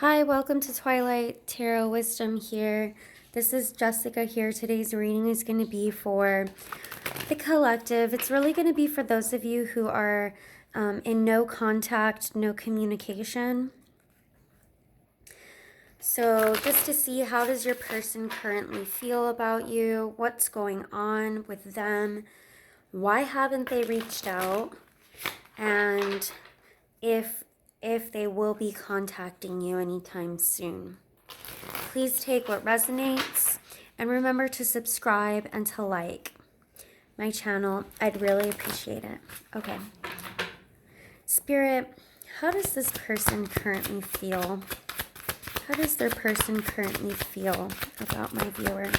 Hi, welcome to Twilight Tarot Wisdom here. This is Jessica here. Today's reading is going to be for the collective. It's really going to be for those of you who are in no contact, no communication. So just to see, how does your person currently feel about you? What's going on with them? Why haven't they reached out? And if they will be contacting you anytime soon. Please take what resonates and remember to subscribe and to like my channel. I'd really appreciate it. Okay. Spirit, how does this person currently feel? How does their person currently feel about my viewer?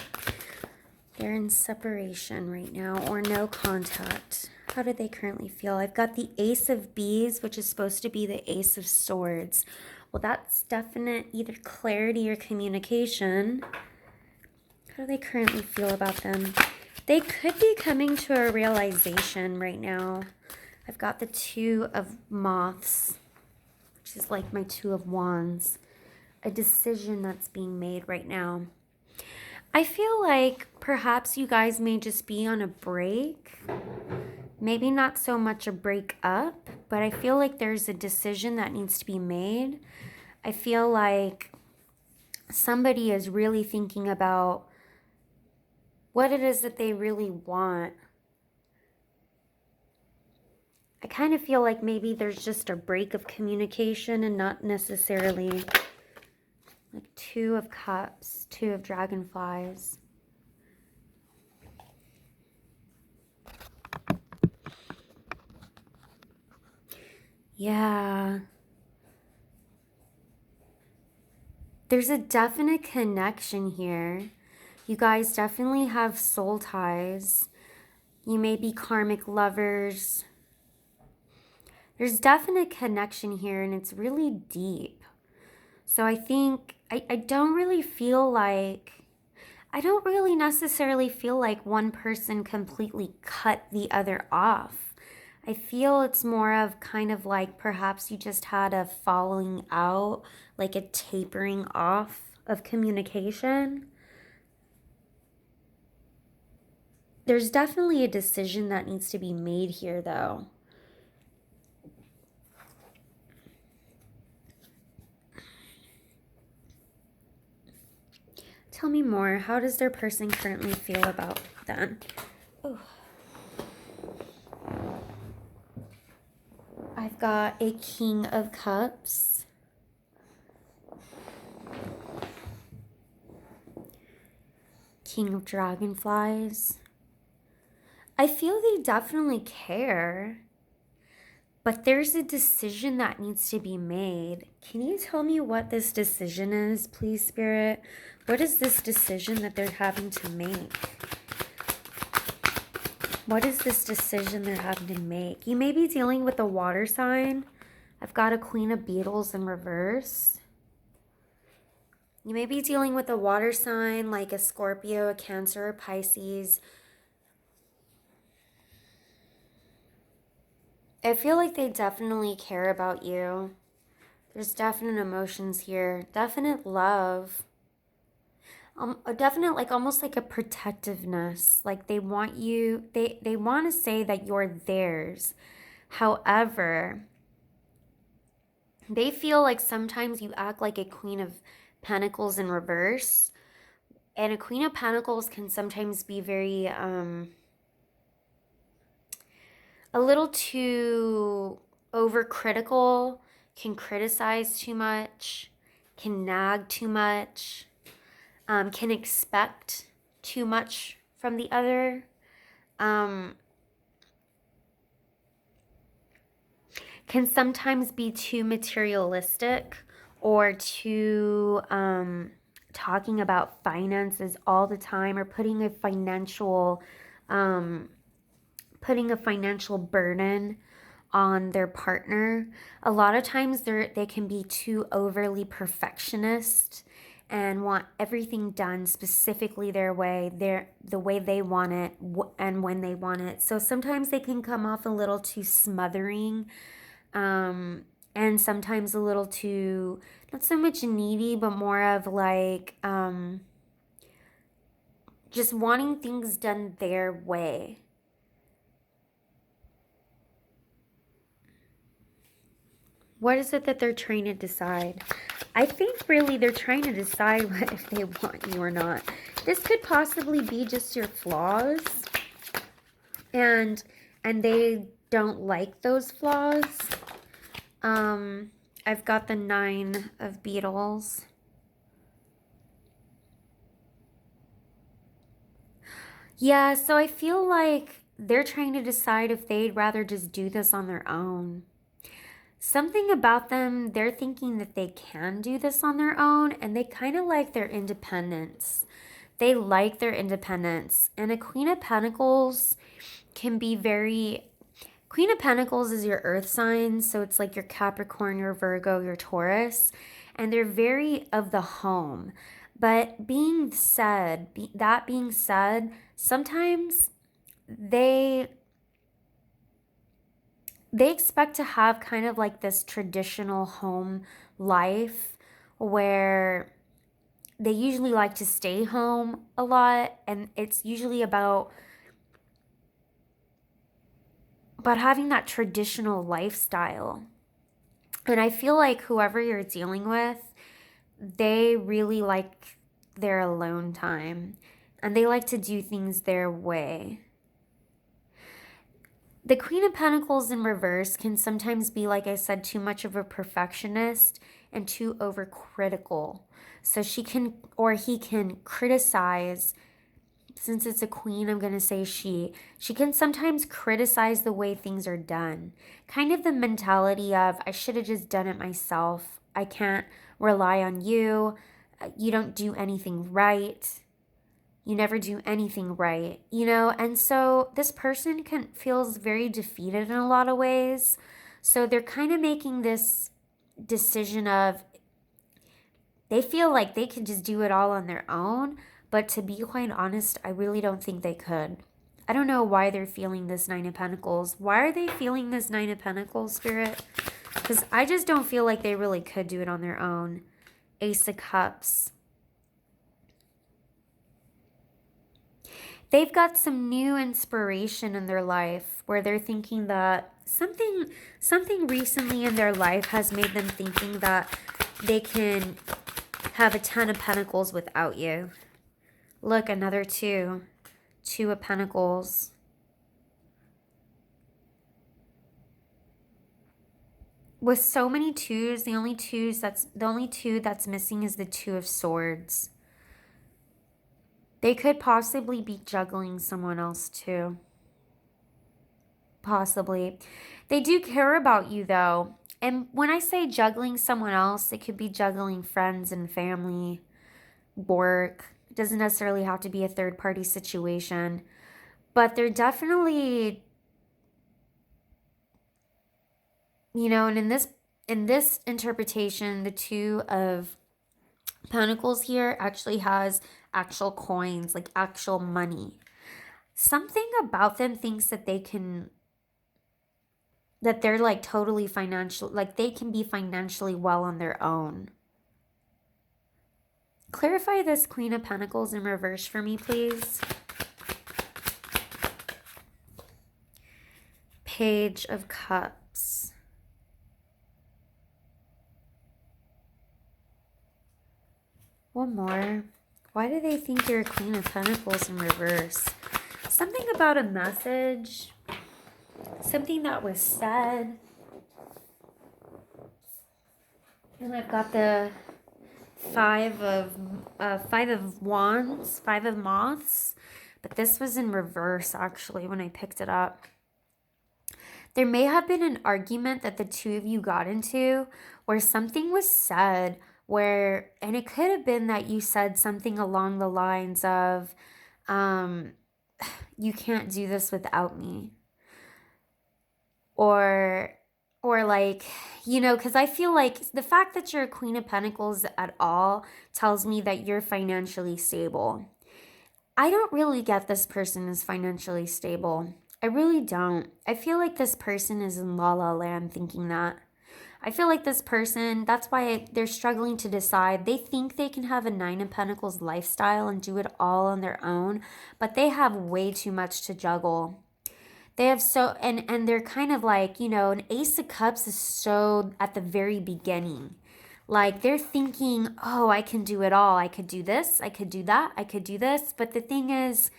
They're in separation right now or no contact. How do they currently feel? I've got the Ace of Bees, which is supposed to be the Ace of Swords. Well, that's definite either clarity or communication. How do they currently feel about them? They could be coming to a realization right now. I've got the Two of Moths, which is like my Two of Wands. A decision that's being made right now. I feel like perhaps you guys may just be on a break. Maybe not so much a break up, but I feel like there's a decision that needs to be made. I feel like somebody is really thinking about what it is that they really want. I kind of feel like maybe there's just a break of communication and not necessarily like Two of Cups, Two of Dragonflies. Yeah. There's a definite connection here. You guys definitely have soul ties. You may be karmic lovers. There's definite connection here and it's really deep. So I think, I don't really feel like, I don't really necessarily feel like one person completely cut the other off. I feel it's more of kind of like perhaps you just had a falling out, like a tapering off of communication. There's definitely a decision that needs to be made here, though. Tell me more. How does their person currently feel about them? Ooh. I've got a King of Cups. King of Dragonflies. I feel they definitely care, but there's a decision that needs to be made. Can you tell me what this decision is, please, Spirit? What is this decision that they're having to make? What is this decision they're having to make? You may be dealing with a water sign. I've got a Queen of Beetles in reverse. You may be dealing with a water sign like a Scorpio, a Cancer, or Pisces. I feel like they definitely care about you. There's definite emotions here. Definite love. A definite, like almost like a protectiveness. Like they want you, they want to say that you're theirs. However, they feel like sometimes you act like a Queen of Pentacles in reverse. And a Queen of Pentacles can sometimes be very, a little too overcritical, can criticize too much, can nag too much, can expect too much from the other. Can sometimes be too materialistic or too talking about finances all the time, or putting a financial burden on their partner. A lot of times they can be too overly perfectionist and want everything done specifically their way, the way they want it and when they want it. So sometimes they can come off a little too smothering, and sometimes a little too, not so much needy, but more of like just wanting things done their way. What is it that they're trying to decide? I think really they're trying to decide if they want you or not. This could possibly be just your flaws, and they don't like those flaws. I've got the 9 of Beetles. Yeah, so I feel like they're trying to decide if they'd rather just do this on their own. Something about them, they're thinking that they can do this on their own, and they kind of like their independence. They like their independence. And a Queen of Pentacles can be very... Queen of Pentacles is your earth sign, so it's like your Capricorn, your Virgo, your Taurus, and they're very of the home. But that being said, sometimes they expect to have kind of like this traditional home life where they usually like to stay home a lot, and it's usually about having that traditional lifestyle. And I feel like whoever you're dealing with, they really like their alone time, and they like to do things their way. The Queen of Pentacles in reverse can sometimes be, like I said, too much of a perfectionist and too overcritical. So she can, or he can criticize. Since it's a queen, I'm going to say she can sometimes criticize the way things are done. Kind of the mentality of, I should have just done it myself. I can't rely on you. You don't do anything right. You never do anything right, you know? And so this person feels very defeated in a lot of ways. So they're kind of making this decision of, they feel like they can just do it all on their own. But to be quite honest, I really don't think they could. I don't know why they're feeling this 9 of Pentacles. Why are they feeling this 9 of Pentacles, Spirit? Because I just don't feel like they really could do it on their own. Ace of Cups. They've got some new inspiration in their life where they're thinking that something recently in their life has made them thinking that they can have a 10 of Pentacles without you. Look, another 2. 2 of Pentacles. With so many 2s, the only 2 that's missing is the 2 of Swords. They could possibly be juggling someone else too. Possibly. They do care about you though. And when I say juggling someone else, it could be juggling friends and family, work. It doesn't necessarily have to be a third-party situation. But they're definitely, you know, and in this interpretation, the 2 of Pentacles here actually has actual coins, like actual money. Something about them thinks that they're like totally financial, like they can be financially well on their own. Clarify this Queen of Pentacles in reverse for me, please. Page of Cups. One more. Why do they think you're a Queen of Pentacles in reverse? Something about a message. Something that was said. And I've got the 5 of Wands, 5 of Moths. But this was in reverse, actually, when I picked it up. There may have been an argument that the 2 of you got into where something was said where, and it could have been that you said something along the lines of, you can't do this without me. Or like, you know, because I feel like the fact that you're a Queen of Pentacles at all tells me that you're financially stable. I don't really get this person is financially stable. I really don't. I feel like this person is in La La Land thinking that. I feel like this person, that's why they're struggling to decide. They think they can have a Nine of Pentacles lifestyle and do it all on their own, but they have way too much to juggle. They have so, and they're kind of like, you know, an Ace of Cups is so at the very beginning. Like they're thinking, oh, I can do it all. I could do this, I could do that, I could do this. But the thing is,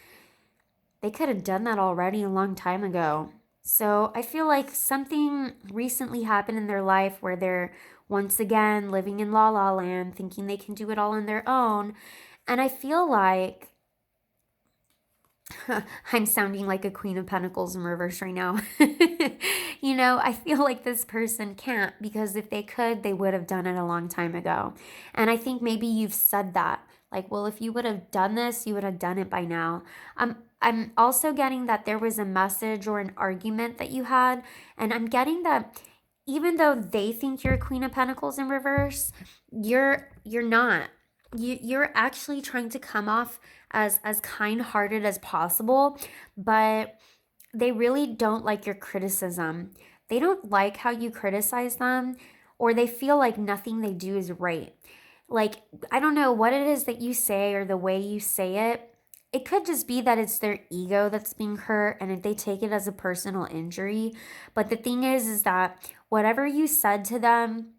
they could have done that already a long time ago. So I feel like something recently happened in their life where they're once again living in la la land, thinking they can do it all on their own. And I feel like I'm sounding like a Queen of Pentacles in reverse right now. You know, I feel like this person can't, because if they could, they would have done it a long time ago. And I think maybe you've said that. Like, well, if you would have done this, you would have done it by now. I'm also getting that there was a message or an argument that you had. And I'm getting that even though they think you're a Queen of Pentacles in reverse, you're not. You're actually trying to come off as kind-hearted as possible, but they really don't like your criticism. They don't like how you criticize them, or they feel like nothing they do is right. Like, I don't know what it is that you say or the way you say it. It could just be that it's their ego that's being hurt and they take it as a personal injury. But the thing is that whatever you said to them,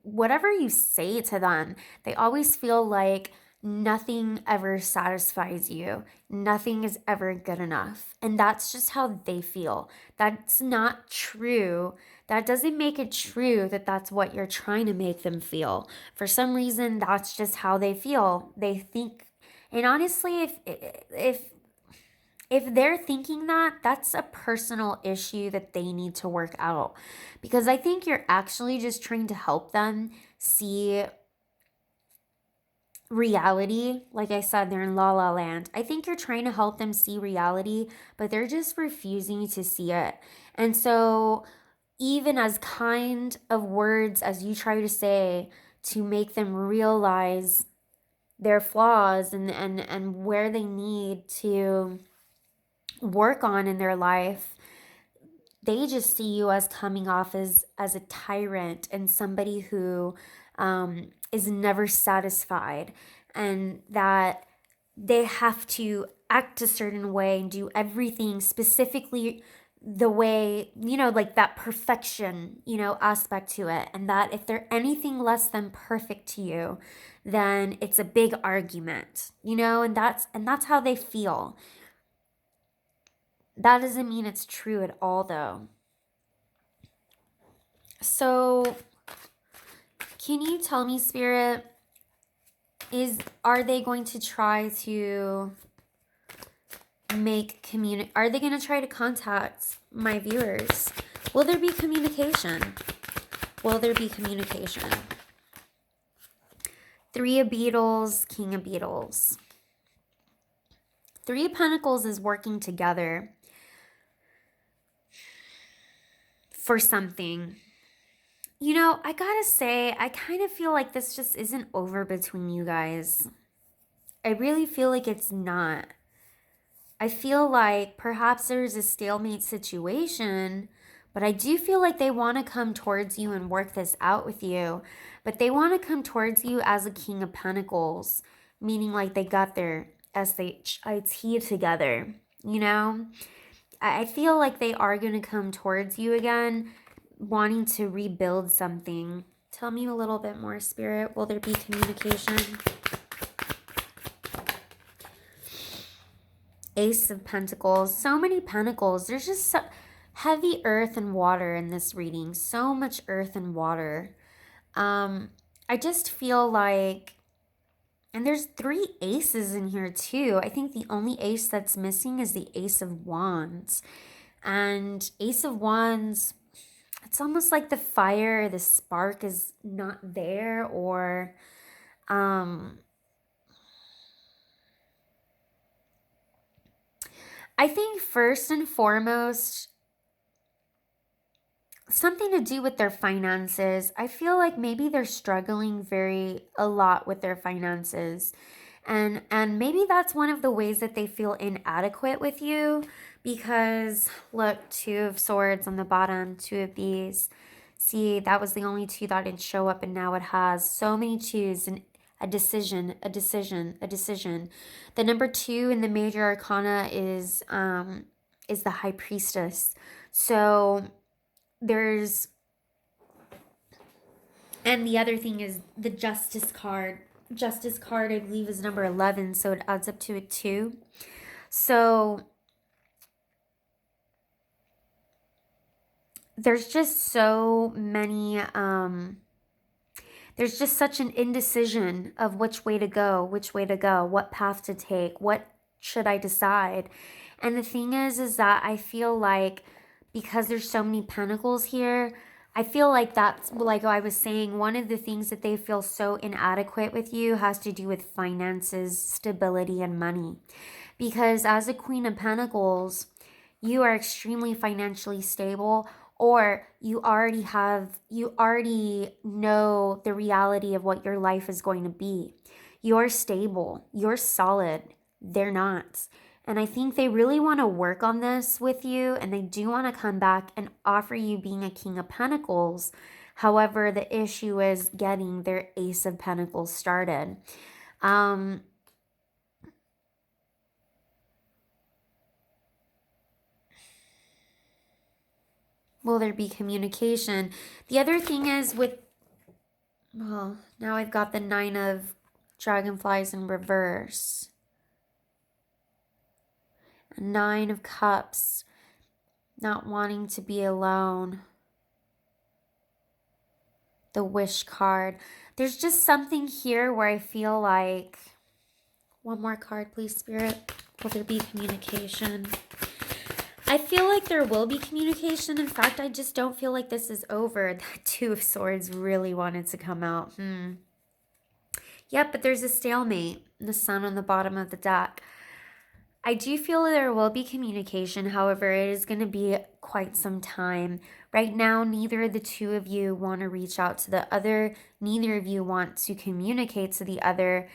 whatever you say to them, they always feel like nothing ever satisfies you. Nothing is ever good enough. And that's just how they feel. That's not true. That doesn't make it true that that's what you're trying to make them feel. For some reason, that's just how they feel. They think, and honestly, if they're thinking that, that's a personal issue that they need to work out. Because I think you're actually just trying to help them see reality. Like I said, they're in la la land. I think you're trying to help them see reality, but they're just refusing to see it. And so even as kind of words as you try to say to make them realize their flaws and where they need to work on in their life, they just see you as coming off as a tyrant and somebody who is never satisfied, and that they have to act a certain way and do everything specifically the way, you know, like that perfection, you know, aspect to it. And that if they're anything less than perfect to you, then it's a big argument, you know, and that's how they feel. That doesn't mean it's true at all, though. So can you tell me, Spirit, are they going to try to are they going to try to contact my viewers? Will there be communication? Will there be communication? Three of Beetles, King of Beetles. Three of Pentacles is working together for something. You know, I gotta say, I kind of feel like this just isn't over between you guys. I really feel like it's not. I feel like perhaps there's a stalemate situation, but I do feel like they want to come towards you and work this out with you. But they want to come towards you as a King of Pentacles, meaning like they got their SHIT together, you know? I feel like they are going to come towards you again, wanting to rebuild something. Tell me a little bit more, Spirit. Will there be communication? Ace of Pentacles. So many pentacles. There's just so heavy earth and water in this reading. So much earth and water. I just feel like, and there's three aces in here too. I think the only ace that's missing is the Ace of Wands. And Ace of Wands, it's almost like the fire, the spark is not there, or I think first and foremost, something to do with their finances. I feel like maybe they're struggling a lot with their finances. And maybe that's one of the ways that they feel inadequate with you, because look, Two of Swords on the bottom, two of these. See, that was the only 2 that didn't show up, and now it has so many 2s, and a decision, a decision, a decision. The number 2 in the major arcana is the High Priestess. So there's, and the other thing is the Justice card. Justice card, I believe, is number 11, so it adds up to a 2. So there's just so many, there's just such an indecision of which way to go, what path to take, what should I decide. And the thing is that I feel like because there's so many pentacles here, I feel like that's, like I was saying, one of the things that they feel so inadequate with you has to do with finances, stability, and money. Because as a Queen of Pentacles, you are extremely financially stable, or you already know the reality of what your life is going to be. You're stable, you're solid, they're not. And I think they really want to work on this with you, and they do want to come back and offer you being a King of Pentacles. However, the issue is getting their Ace of Pentacles started. Will there be communication? The other thing is with, well, now I've got the 9 of Dragonflies in reverse. 9 of Cups, not wanting to be alone. The Wish card. There's just something here where I feel like, one more card, please, Spirit. Will there be communication? I feel like there will be communication. In fact, I just don't feel like this is over. That 2 of Swords really wanted to come out. Yep, but there's a stalemate. The Sun on the bottom of the deck. I do feel there will be communication. However, it is going to be quite some time. Right now, neither of the 2 of you want to reach out to the other. Neither of you want to communicate to the other.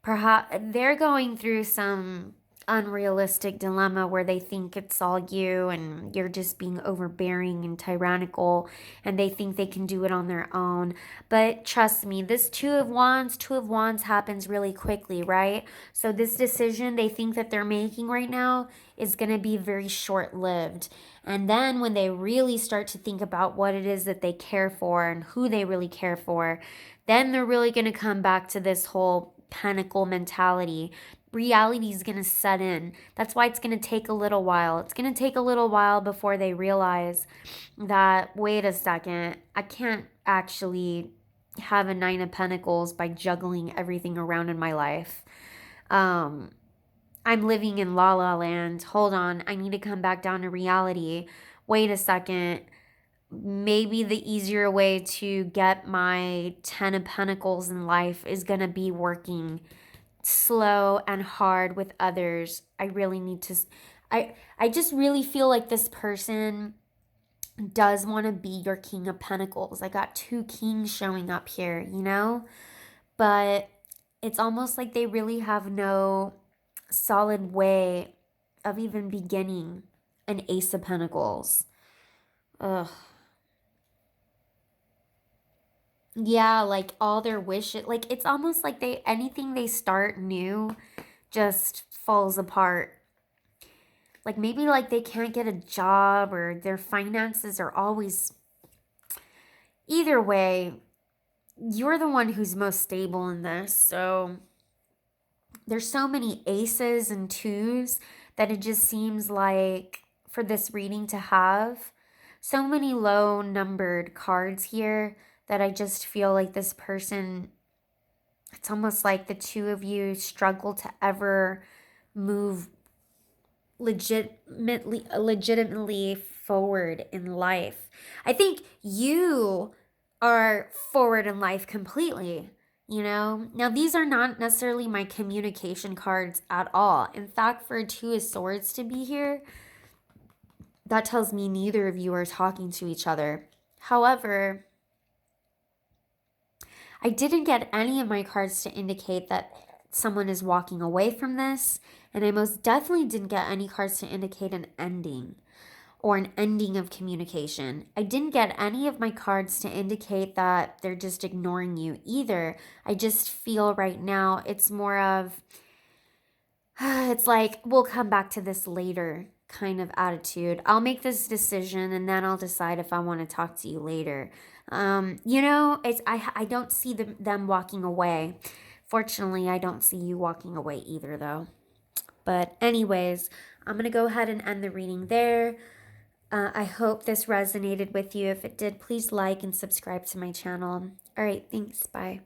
Perhaps they're going through some unrealistic dilemma where they think it's all you and you're just being overbearing and tyrannical, and they think they can do it on their own. But trust me, this 2 of Wands happens really quickly, right? So this decision they think that they're making right now is going to be very short-lived. And then when they really start to think about what it is that they care for and who they really care for, then they're really going to come back to this whole pentacle mentality. Reality is going to set in. That's why it's going to take a little while. It's going to take a little while before they realize that, wait a second, I can't actually have a 9 of Pentacles by juggling everything around in my life. I'm living in La La Land. Hold on, I need to come back down to reality. Wait a second. Maybe the easier way to get my 10 of Pentacles in life is going to be working slow and hard with others. I really need to, I just really feel like this person does want to be your King of Pentacles. I got 2 kings showing up here, you know? But it's almost like they really have no solid way of even beginning an Ace of Pentacles. Ugh. Yeah, like all their wishes, like it's almost like anything they start new just falls apart. Like maybe like they can't get a job, or their finances are always, either way, you're the one who's most stable in this. So there's so many aces and 2s that it just seems like for this reading to have so many low numbered cards here, that I just feel like this person, it's almost like the 2 of you struggle to ever move legitimately forward in life. I think you are forward in life completely, you know? Now, these are not necessarily my communication cards at all. In fact, for a 2 of Swords to be here, that tells me neither of you are talking to each other. However, I didn't get any of my cards to indicate that someone is walking away from this, and I most definitely didn't get any cards to indicate an ending. or an ending of communication. I didn't get any of my cards to indicate that they're just ignoring you either. I just feel right now it's more of, it's like, we'll come back to this later kind of attitude. I'll make this decision and then I'll decide if I want to talk to you later. You know, I don't see them walking away. Fortunately, I don't see you walking away either, though. But anyways, I'm going to go ahead and end the reading there. I hope this resonated with you. If it did, please like and subscribe to my channel. All right, thanks. Bye.